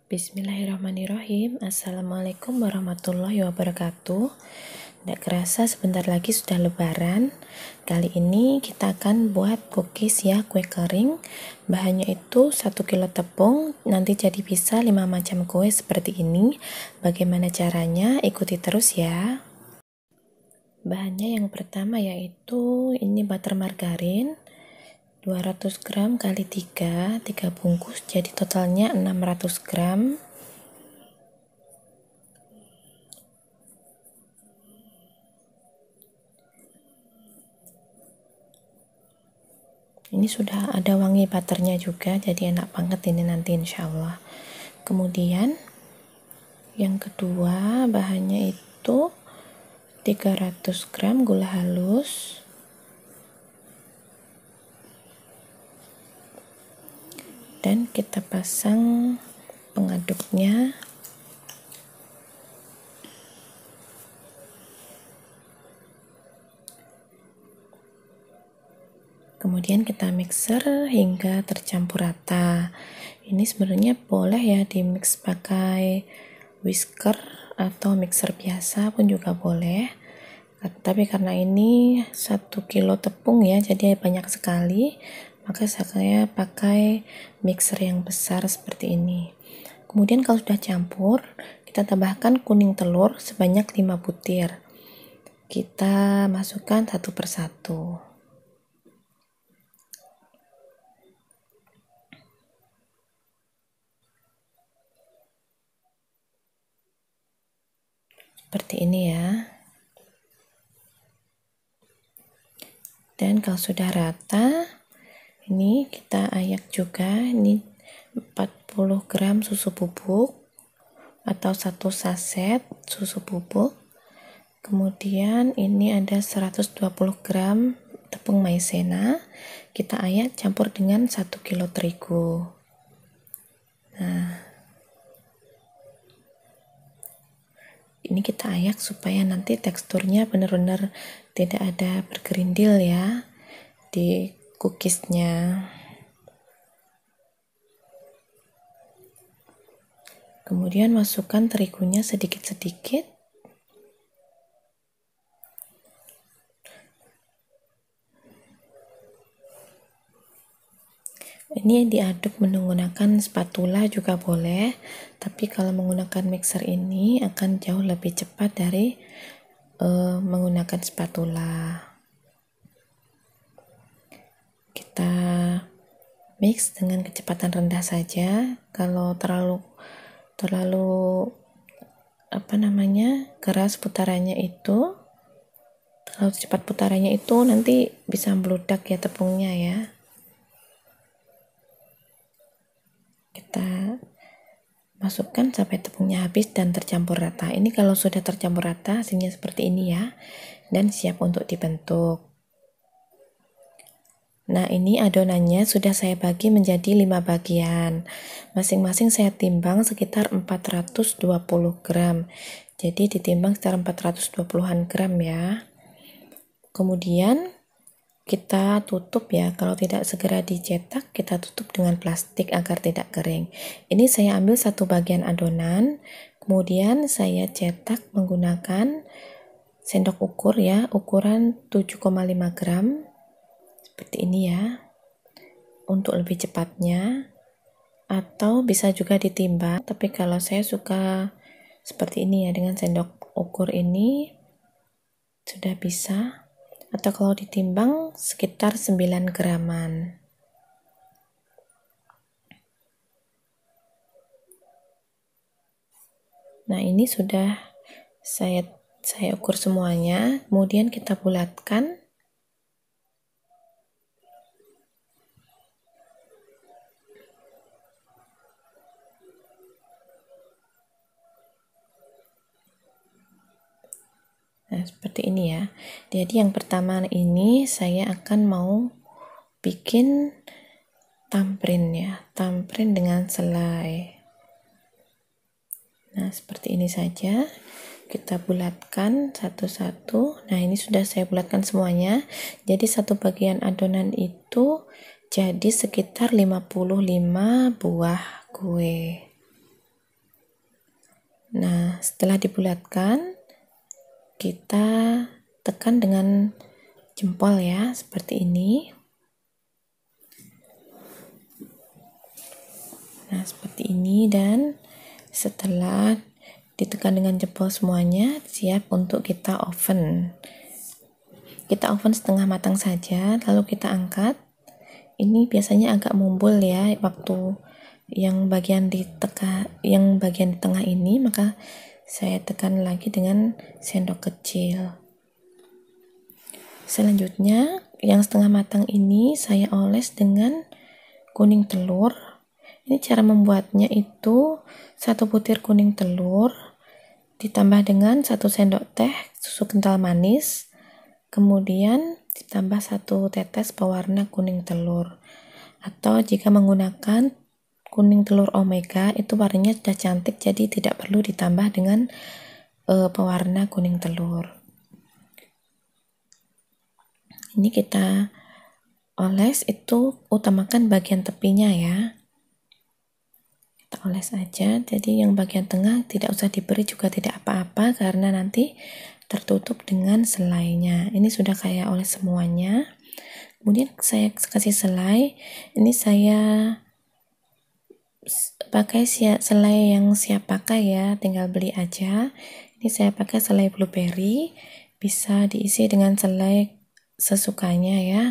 Bismillahirrahmanirrahim. Assalamualaikum warahmatullahi wabarakatuh. Tidak kerasa sebentar lagi sudah lebaran. Kali ini kita akan buat cookies ya, kue kering. Bahannya itu 1 kilo tepung. Nanti jadi bisa 5 macam kue seperti ini. Bagaimana caranya? Ikuti terus ya. Bahannya yang pertama yaitu ini butter margarin 200 gram kali 3 bungkus, jadi totalnya 600 gram. Ini sudah ada wangi butternya juga, jadi enak banget ini nanti insya Allah. Kemudian yang kedua bahannya itu 300 gram gula halus, dan kita pasang pengaduknya. Kemudian kita mixer hingga tercampur rata. Ini sebenarnya boleh ya di mix pakai whisker atau mixer biasa pun juga boleh. Tapi karena ini 1 kilo tepung ya, jadi banyak sekali, maka saya pakai mixer yang besar seperti ini. Kemudian kalau sudah campur, kita tambahkan kuning telur sebanyak 5 butir. Kita masukkan satu persatu. Seperti ini ya. Dan kalau sudah rata, ini kita ayak juga. Ini 40 gram susu bubuk atau 1 saset susu bubuk. Kemudian ini ada 120 gram tepung maizena. Kita ayak campur dengan 1 kilo terigu. Nah, ini kita ayak supaya nanti teksturnya benar-benar tidak ada bergerindil ya di cookiesnya. Kemudian masukkan terigunya sedikit-sedikit. Ini diaduk menggunakan spatula juga boleh, tapi kalau menggunakan mixer ini akan jauh lebih cepat dari menggunakan spatula. Kita mix dengan kecepatan rendah saja. Kalau terlalu keras putarannya itu, terlalu cepat putarannya itu nanti bisa meludak ya tepungnya ya. Kita masukkan sampai tepungnya habis dan tercampur rata. Ini kalau sudah tercampur rata hasilnya seperti ini ya, dan siap untuk dibentuk. Nah, ini adonannya sudah saya bagi menjadi 5 bagian. Masing-masing saya timbang sekitar 420 gram. Jadi ditimbang sekitar 420-an gram ya. Kemudian kita tutup ya, kalau tidak segera dicetak kita tutup dengan plastik agar tidak kering. Ini saya ambil 1 bagian adonan, kemudian saya cetak menggunakan sendok ukur ya, ukuran 7,5 gram seperti ini ya, untuk lebih cepatnya, atau bisa juga ditimbang, tapi kalau saya suka seperti ini ya, dengan sendok ukur ini sudah bisa. Atau kalau ditimbang sekitar 9 graman. Nah, ini sudah saya ukur semuanya, kemudian kita bulatkan. Nah, seperti ini ya. Jadi yang pertama ini saya akan mau bikin tamprin ya, tamprin dengan selai. Nah, seperti ini saja. Kita bulatkan satu-satu. Nah, ini sudah saya bulatkan semuanya. Jadi satu bagian adonan itu jadi sekitar 55 buah kue. Nah, setelah dibulatkan, kita tekan dengan jempol ya, seperti ini. Nah, seperti ini, dan setelah ditekan dengan jempol semuanya, siap untuk kita oven. Kita oven setengah matang saja, lalu kita angkat. Ini biasanya agak mumbul ya waktu yang bagian di tengah ini, maka saya tekan lagi dengan sendok kecil. Selanjutnya, yang setengah matang ini saya oles dengan kuning telur. Ini cara membuatnya itu 1 butir kuning telur ditambah dengan 1 sendok teh susu kental manis, kemudian ditambah 1 tetes pewarna kuning telur. Atau jika menggunakan kuning telur omega, itu warnanya sudah cantik, jadi tidak perlu ditambah dengan pewarna kuning telur. Ini kita oles, itu utamakan bagian tepinya ya. Kita oles aja, jadi yang bagian tengah tidak usah diberi juga tidak apa-apa, karena nanti tertutup dengan selainya. Ini sudah kayak oles semuanya. Kemudian saya kasih selai. Ini saya pakai selai yang siap pakai ya, tinggal beli aja. Ini saya pakai selai blueberry, bisa diisi dengan selai sesukanya ya,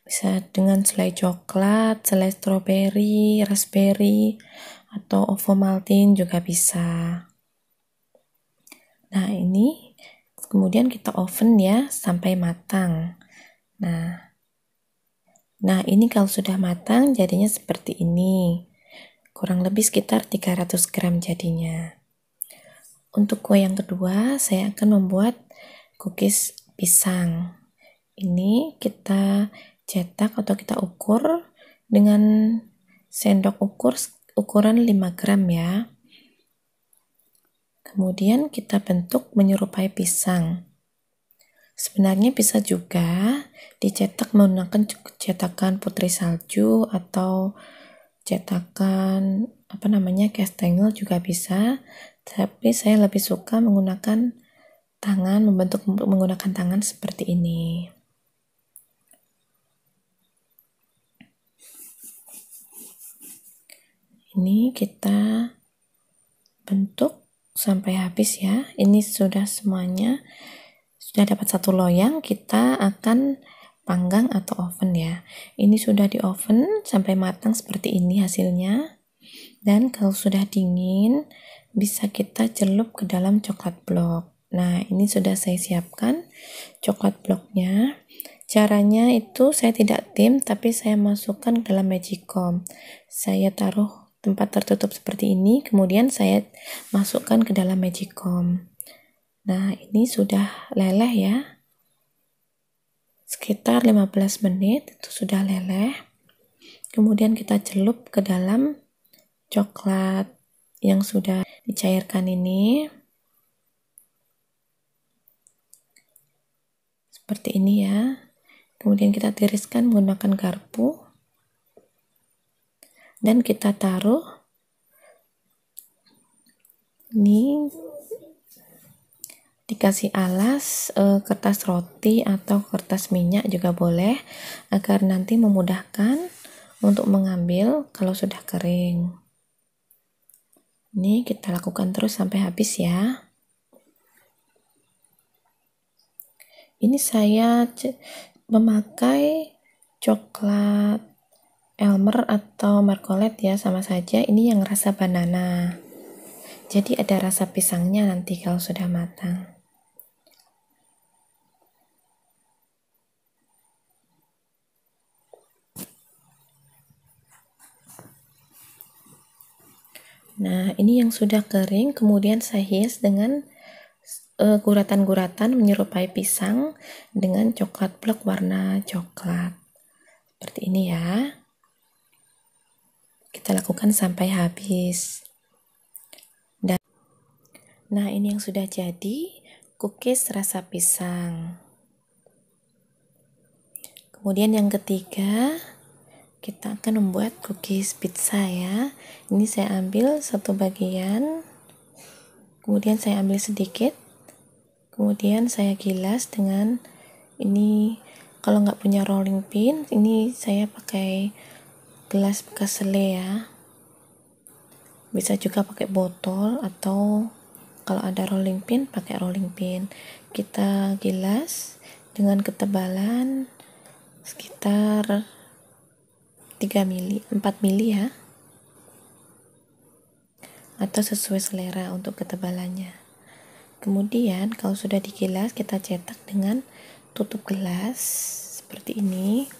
bisa dengan selai coklat, selai strawberry, raspberry, atau Ovomaltine juga bisa. Nah, ini kemudian kita oven ya sampai matang. Nah, ini kalau sudah matang jadinya seperti ini. Kurang lebih sekitar 300 gram jadinya. Untuk kue yang kedua, saya akan membuat cookies pisang. Ini kita cetak atau kita ukur dengan sendok ukur ukuran 5 gram ya. Kemudian kita bentuk menyerupai pisang. Sebenarnya bisa juga dicetak menggunakan cetakan putri salju atau cetakan Castengel juga bisa, tapi saya lebih suka menggunakan tangan, membentuk menggunakan tangan seperti ini. Ini kita bentuk sampai habis ya. Ini sudah semuanya, sudah dapat 1 loyang, kita akan panggang atau oven ya. Ini sudah di oven sampai matang seperti ini hasilnya. Dan kalau sudah dingin, bisa kita celup ke dalam coklat blok. Nah, ini sudah saya siapkan coklat bloknya. Caranya itu saya tidak tim, tapi saya masukkan ke dalam magicom. Saya taruh tempat tertutup seperti ini, kemudian saya masukkan ke dalam magicom. Nah, ini sudah leleh ya. Sekitar 15 menit itu sudah leleh. Kemudian kita celup ke dalam coklat yang sudah dicairkan ini. Seperti ini ya. Kemudian kita tiriskan menggunakan garpu. Dan kita taruh ini, dikasih alas kertas roti atau kertas minyak juga boleh, agar nanti memudahkan untuk mengambil kalau sudah kering. Ini kita lakukan terus sampai habis ya. Ini saya memakai coklat Elmer atau Marcolet ya, sama saja. Ini yang rasa banana. Jadi ada rasa pisangnya nanti kalau sudah matang. Nah, ini yang sudah kering, kemudian saya hias dengan guratan-guratan menyerupai pisang dengan coklat blok warna coklat. Seperti ini ya. Kita lakukan sampai habis. Nah, ini yang sudah jadi cookies rasa pisang. Kemudian yang ketiga, kita akan membuat cookies pizza ya. Ini saya ambil 1 bagian kemudian saya ambil sedikit, kemudian saya gilas dengan ini. Kalau nggak punya rolling pin, ini saya pakai gelas bekas sele ya, bisa juga pakai botol, atau kalau ada rolling pin pakai rolling pin. Kita gilas dengan ketebalan sekitar 3 mili, 4 mili ya, atau sesuai selera untuk ketebalannya. Kemudian kalau sudah digilas, kita cetak dengan tutup gelas seperti ini.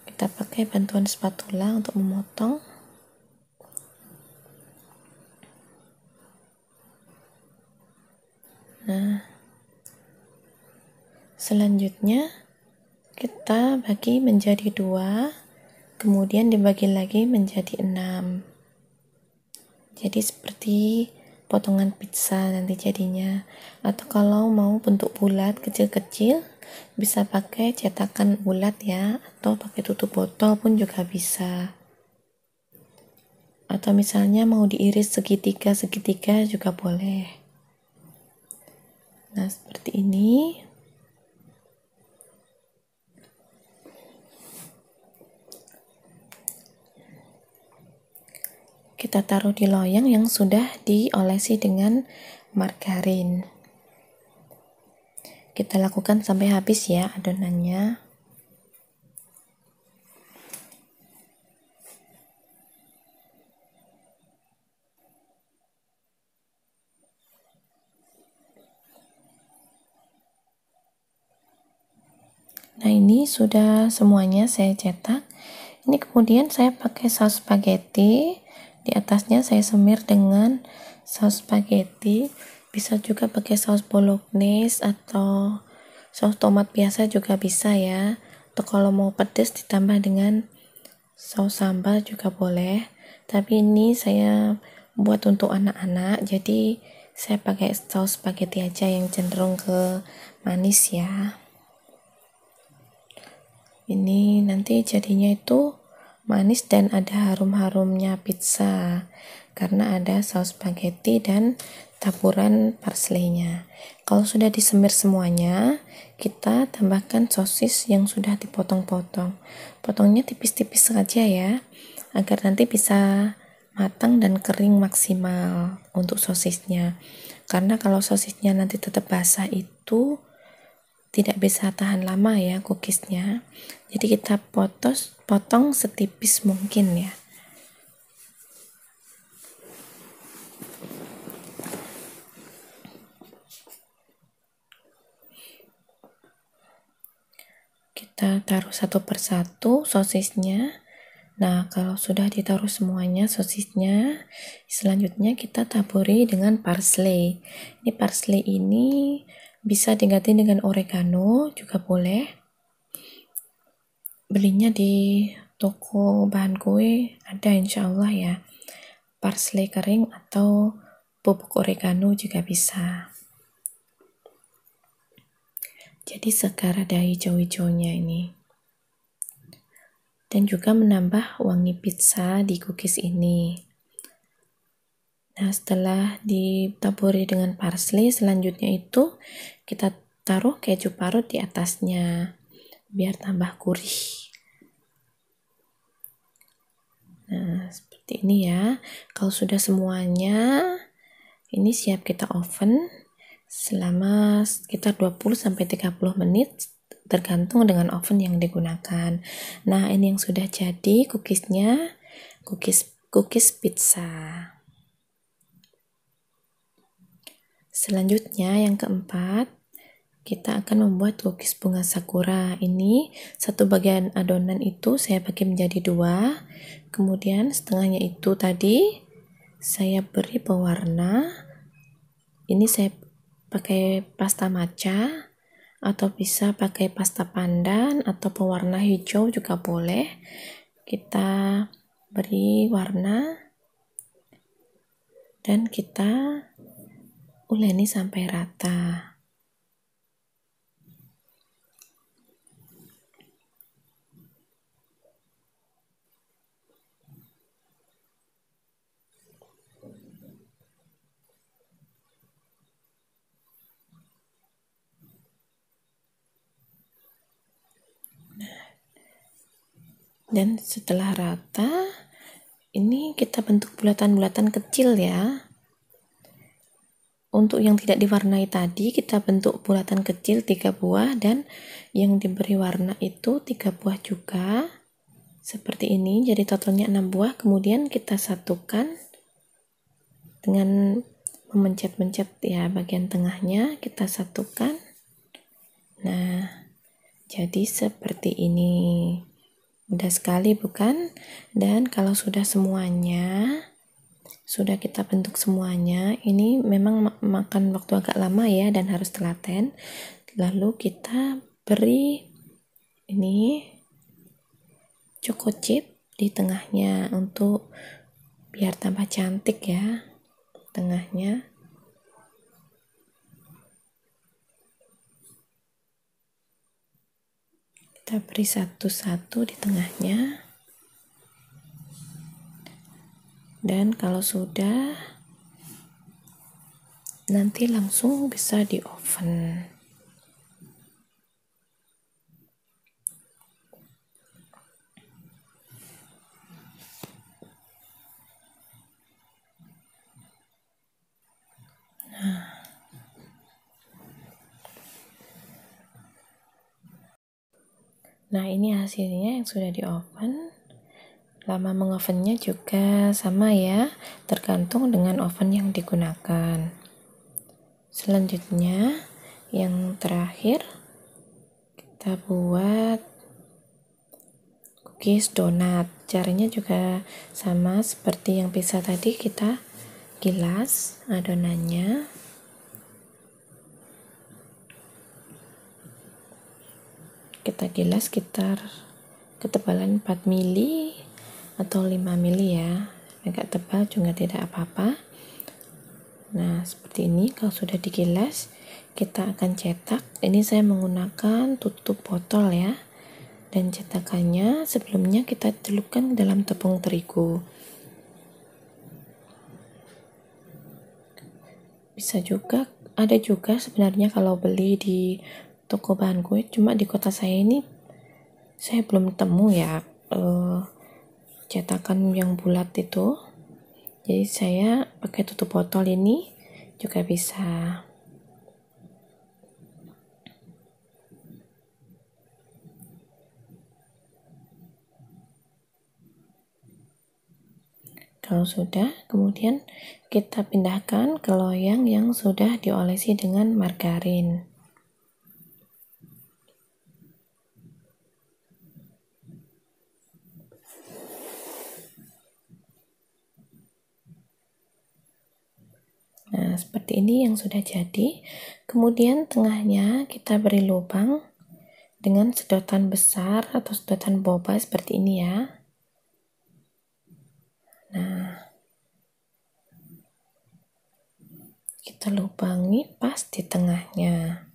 Kita pakai bantuan spatula untuk memotong. Nah, selanjutnya kita bagi menjadi 2, kemudian dibagi lagi menjadi 6. Jadi seperti potongan pizza nanti jadinya. Atau kalau mau bentuk bulat kecil-kecil, bisa pakai cetakan bulat ya, atau pakai tutup botol pun juga bisa. Atau misalnya mau diiris segitiga-segitiga juga boleh. Nah, seperti ini. Kita taruh di loyang yang sudah diolesi dengan margarin. Kita lakukan sampai habis ya adonannya. Nah, ini sudah semuanya saya cetak. Ini kemudian saya pakai saus spaghetti. Di atasnya saya semir dengan saus spaghetti. Bisa juga pakai saus bolognese atau saus tomat biasa juga bisa ya. Atau kalau mau pedas ditambah dengan saus sambal juga boleh. Tapi ini saya buat untuk anak-anak, jadi saya pakai saus spaghetti aja yang cenderung ke manis ya. Ini nanti jadinya itu manis dan ada harum-harumnya pizza karena ada saus spaghetti dan taburan parsley-nya. Kalau sudah disemir semuanya, kita tambahkan sosis yang sudah dipotong-potong. Potongnya tipis-tipis saja ya, agar nanti bisa matang dan kering maksimal untuk sosisnya. Karena kalau sosisnya nanti tetap basah itu tidak bisa tahan lama ya cookiesnya. Jadi kita potong setipis mungkin ya. Kita taruh satu persatu sosisnya. Nah, kalau sudah ditaruh semuanya sosisnya, selanjutnya kita taburi dengan parsley. Ini parsley ini bisa diganti dengan oregano juga boleh. Belinya di toko bahan kue ada insya Allah ya. Parsley kering atau bubuk oregano juga bisa. Jadi segar ada hijau-hijaunya ini. Dan juga menambah wangi pizza di cookies ini. Nah, setelah ditaburi dengan parsley, selanjutnya itu kita taruh keju parut di atasnya biar tambah gurih. Nah, seperti ini ya. Kalau sudah semuanya, ini siap kita oven selama sekitar 20-30 menit tergantung dengan oven yang digunakan. Nah, ini yang sudah jadi cookiesnya, cookies pizza. Selanjutnya yang keempat, kita akan membuat cookies bunga sakura. Ini satu bagian adonan itu saya bagi menjadi 2, kemudian setengahnya itu tadi saya beri pewarna. Ini saya pakai pasta matcha atau bisa pakai pasta pandan atau pewarna hijau juga boleh. Kita beri warna dan kita uleni sampai rata. Dan setelah rata, ini kita bentuk bulatan-bulatan kecil ya. Untuk yang tidak diwarnai tadi, kita bentuk bulatan kecil 3 buah, dan yang diberi warna itu 3 buah juga. Seperti ini, jadi totalnya 6 buah. Kemudian kita satukan dengan memencet-mencet ya, bagian tengahnya kita satukan. Nah, jadi seperti ini. Mudah sekali bukan? Dan kalau sudah semuanya, sudah kita bentuk semuanya, ini memang makan waktu agak lama ya dan harus telaten. Lalu kita beri ini choco chip di tengahnya untuk biar tambah cantik ya tengahnya. Kita beri satu-satu di tengahnya. Dan kalau sudah, nanti langsung bisa di oven. Nah, ini hasilnya yang sudah di oven. Lama mengovennya juga sama ya, tergantung dengan oven yang digunakan. Selanjutnya, yang terakhir, kita buat cookies donat. Caranya juga sama seperti yang pizza tadi, kita gilas adonannya. Kita gilas sekitar ketebalan 4 mili atau 5 mili ya, agak tebal juga tidak apa-apa. Nah, seperti ini. Kalau sudah digilas, kita akan cetak. Ini saya menggunakan tutup botol ya, dan cetakannya sebelumnya kita celupkan dalam tepung terigu. Bisa juga, ada juga sebenarnya kalau beli di toko bahan kue, cuma di kota saya ini saya belum temu ya cetakan yang bulat itu. Jadi saya pakai tutup botol ini juga bisa. Kalau sudah, kemudian kita pindahkan ke loyang yang sudah diolesi dengan margarin. Nah, seperti ini yang sudah jadi. Kemudian tengahnya kita beri lubang dengan sedotan besar atau sedotan boba seperti ini ya. Nah, kita lubangi pas di tengahnya.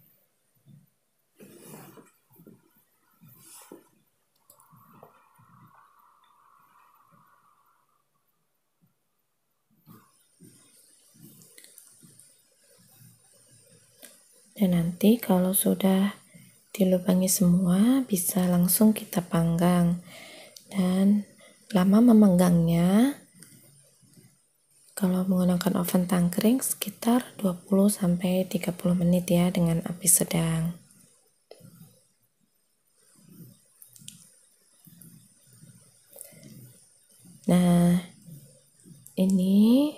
Dan nanti kalau sudah dilubangi semua, bisa langsung kita panggang. Dan lama memanggangnya, kalau menggunakan oven tangkring sekitar 20-30 menit ya, dengan api sedang. Nah, ini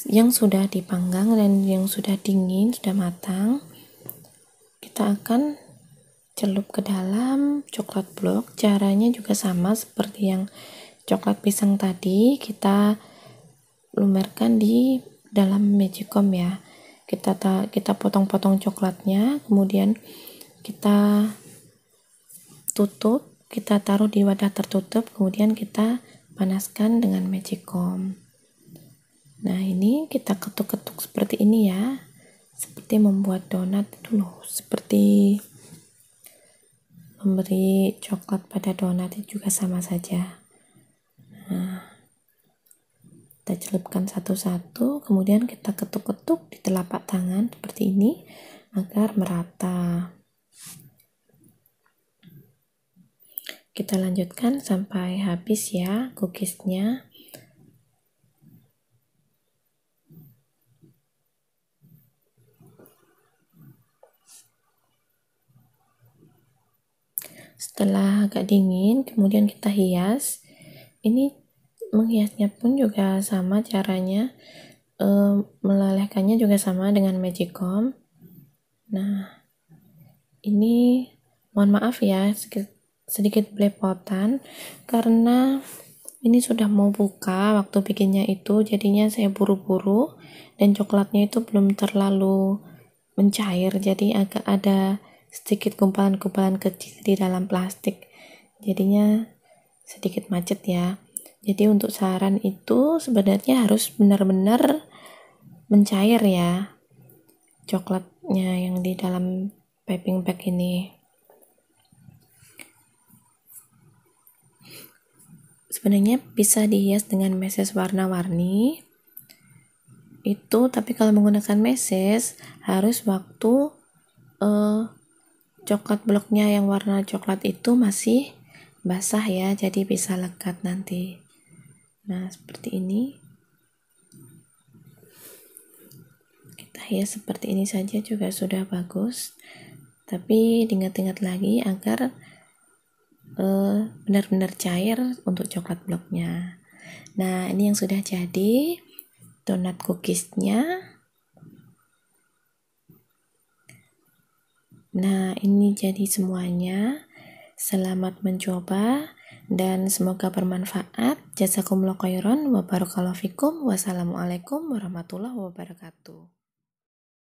yang sudah dipanggang dan yang sudah dingin, sudah matang, kita akan celup ke dalam coklat blok. Caranya juga sama seperti yang coklat pisang tadi, kita lumerkan di dalam magicom ya. Kita potong-potong coklatnya, kemudian kita tutup, kita taruh di wadah tertutup, kemudian kita panaskan dengan magicom. Nah, ini kita ketuk-ketuk seperti ini ya, seperti membuat donat itu loh, seperti memberi coklat pada donat itu juga sama saja. Nah, kita celupkan satu-satu, kemudian kita ketuk-ketuk di telapak tangan seperti ini agar merata. Kita lanjutkan sampai habis ya cookiesnya. Setelah agak dingin, kemudian kita hias. Ini menghiasnya pun juga sama caranya, melelehkannya juga sama dengan magic comb. Nah, ini mohon maaf ya, sedikit belepotan karena ini sudah mau buka waktu bikinnya itu, jadinya saya buru-buru dan coklatnya itu belum terlalu mencair, jadi agak ada sedikit gumpalan-gumpalan kecil di dalam plastik, jadinya sedikit macet ya. Jadi untuk saran itu sebenarnya harus benar-benar mencair ya coklatnya yang di dalam piping bag ini. Sebenarnya bisa dihias dengan meses warna-warni itu, tapi kalau menggunakan meses harus waktu coklat bloknya yang warna coklat itu masih basah ya, jadi bisa lekat nanti. Nah, seperti ini. Kita hias seperti ini saja juga sudah bagus, tapi diingat-ingat lagi agar benar-benar cair untuk coklat bloknya. Nah, ini yang sudah jadi donat cookiesnya. Nah, ini jadi semuanya. Selamat mencoba dan semoga bermanfaat. Jazakumullah khairan wa barakallahu fikum. Wassalamualaikum warahmatullahi wabarakatuh.